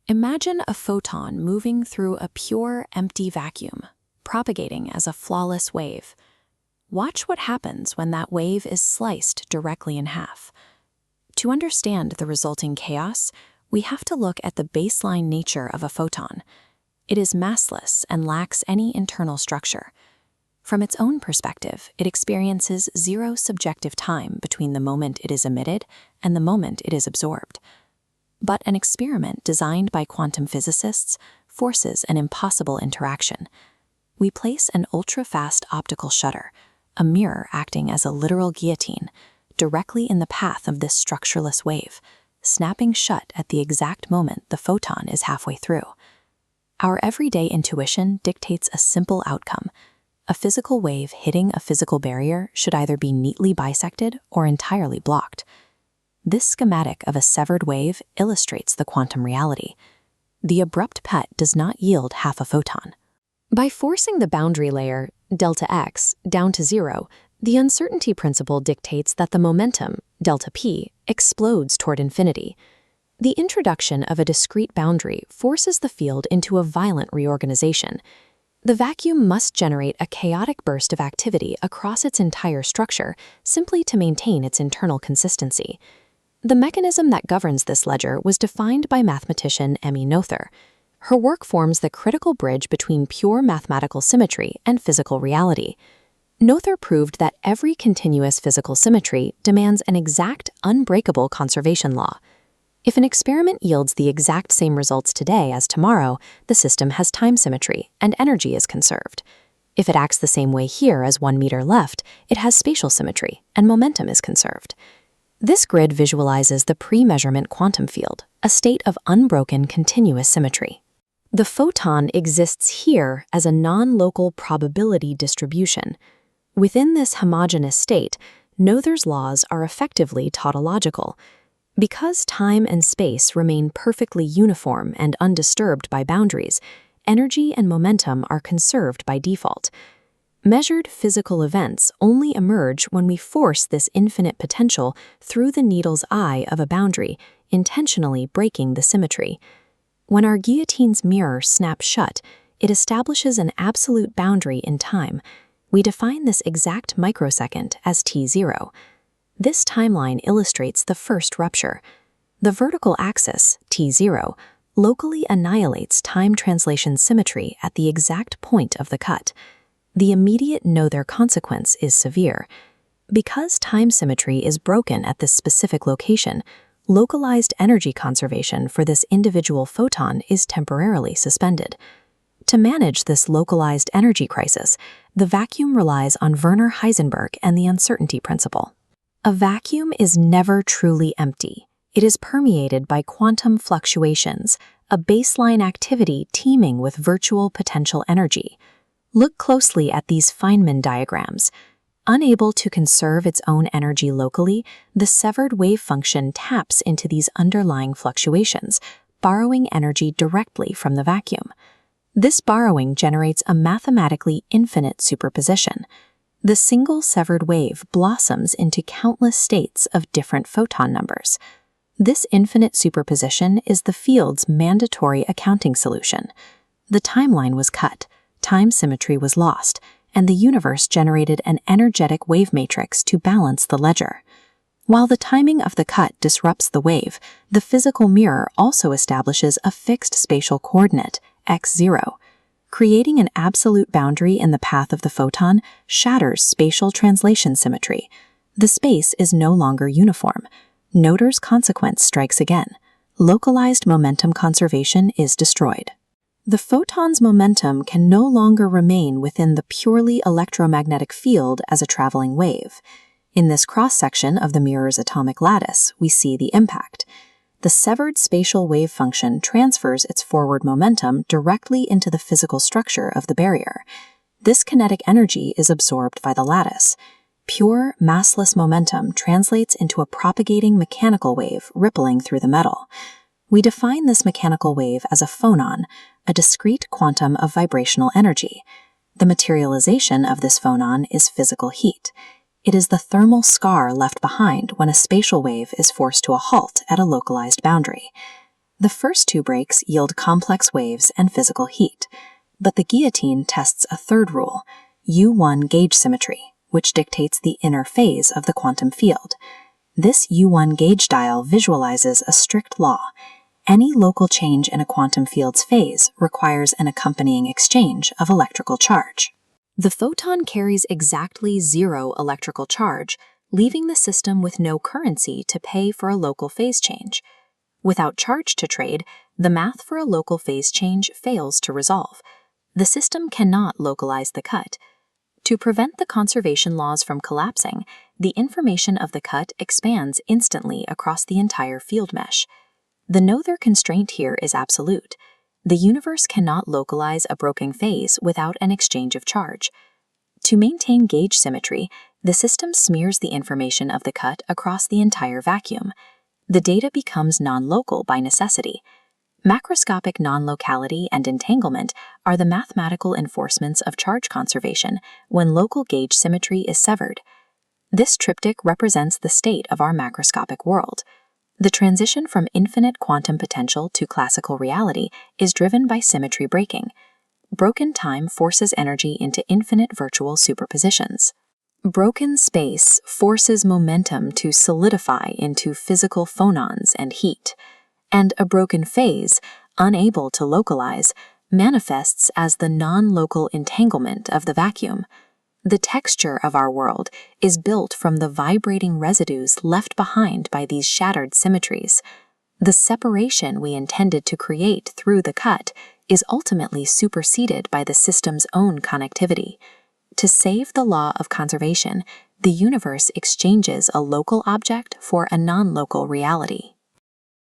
Imagine a photon moving through a pure, empty vacuum, propagating as a flawless wave. Watch what happens when that wave is sliced directly in half. To understand the resulting chaos, we have to look at the baseline nature of a photon. It is massless and lacks any internal structure. From its own perspective, it experiences zero subjective time between the moment it is emitted and the moment it is absorbed. But an experiment designed by quantum physicists forces an impossible interaction. We place an ultra-fast optical shutter, a mirror acting as a literal guillotine, directly in the path of this structureless wave, snapping shut at the exact moment the photon is halfway through. Our everyday intuition dictates a simple outcome. A physical wave hitting a physical barrier should either be neatly bisected or entirely blocked. This schematic of a severed wave illustrates the quantum reality. The abrupt cut does not yield half a photon. By forcing the boundary layer, delta x, down to zero, the uncertainty principle dictates that the momentum, delta p, explodes toward infinity. The introduction of a discrete boundary forces the field into a violent reorganization. The vacuum must generate a chaotic burst of activity across its entire structure simply to maintain its internal consistency. The mechanism that governs this ledger was defined by mathematician Noether. Her work forms the critical bridge between pure mathematical symmetry and physical reality. Noether proved that every continuous physical symmetry demands an exact, unbreakable conservation law. If an experiment yields the exact same results today as tomorrow, the system has time symmetry and energy is conserved. If it acts the same way here as 1 meter left, it has spatial symmetry and momentum is conserved. This grid visualizes the pre-measurement quantum field, a state of unbroken continuous symmetry. The photon exists here as a non-local probability distribution. Within this homogeneous state, Noether's laws are effectively tautological. Because time and space remain perfectly uniform and undisturbed by boundaries, energy and momentum are conserved by default. Measured physical events only emerge when we force this infinite potential through the needle's eye of a boundary, intentionally breaking the symmetry. When our guillotine's mirror snaps shut, it establishes an absolute boundary in time. We define this exact microsecond as t0. This timeline illustrates the first rupture. The vertical axis, t0, locally annihilates time translation symmetry at the exact point of the cut. The immediate Noether consequence is severe. Because time symmetry is broken at this specific location, localized energy conservation for this individual photon is temporarily suspended. To manage this localized energy crisis, the vacuum relies on Werner Heisenberg and the uncertainty principle. A vacuum is never truly empty. It is permeated by quantum fluctuations, a baseline activity teeming with virtual potential energy. Look closely at these Feynman diagrams. Unable to conserve its own energy locally, the severed wave function taps into these underlying fluctuations, borrowing energy directly from the vacuum. This borrowing generates a mathematically infinite superposition. The single severed wave blossoms into countless states of different photon numbers. This infinite superposition is the field's mandatory accounting solution. The timeline was cut, time symmetry was lost, and the universe generated an energetic wave matrix to balance the ledger. While the timing of the cut disrupts the wave, the physical mirror also establishes a fixed spatial coordinate, x0. Creating an absolute boundary in the path of the photon shatters spatial translation symmetry. The space is no longer uniform. Noether's consequence strikes again. Localized momentum conservation is destroyed. The photon's momentum can no longer remain within the purely electromagnetic field as a traveling wave. In this cross-section of the mirror's atomic lattice, we see the impact. The severed spatial wave function transfers its forward momentum directly into the physical structure of the barrier. This kinetic energy is absorbed by the lattice. Pure, massless momentum translates into a propagating mechanical wave rippling through the metal. We define this mechanical wave as a phonon, a discrete quantum of vibrational energy. The materialization of this phonon is physical heat. It is the thermal scar left behind when a spatial wave is forced to a halt at a localized boundary. The first two breaks yield complex waves and physical heat, but the guillotine tests a third rule, U1 gauge symmetry, which dictates the inner phase of the quantum field. This U1 gauge dial visualizes a strict law. Any local change in a quantum field's phase requires an accompanying exchange of electrical charge. The photon carries exactly 0 electrical charge, leaving the system with no currency to pay for a local phase change. Without charge to trade, the math for a local phase change fails to resolve. The system cannot localize the cut. To prevent the conservation laws from collapsing, the information of the cut expands instantly across the entire field mesh. The Noether constraint here is absolute. The universe cannot localize a broken phase without an exchange of charge. To maintain gauge symmetry, the system smears the information of the cut across the entire vacuum. The data becomes non-local by necessity. Macroscopic non-locality and entanglement are the mathematical enforcements of charge conservation when local gauge symmetry is severed. This triptych represents the state of our macroscopic world. The transition from infinite quantum potential to classical reality is driven by symmetry breaking. Broken time forces energy into infinite virtual superpositions. Broken space forces momentum to solidify into physical phonons and heat, and a broken phase, unable to localize, manifests as the non-local entanglement of the vacuum. The texture of our world is built from the vibrating residues left behind by these shattered symmetries. The separation we intended to create through the cut is ultimately superseded by the system's own connectivity. To save the law of conservation, the universe exchanges a local object for a non-local reality.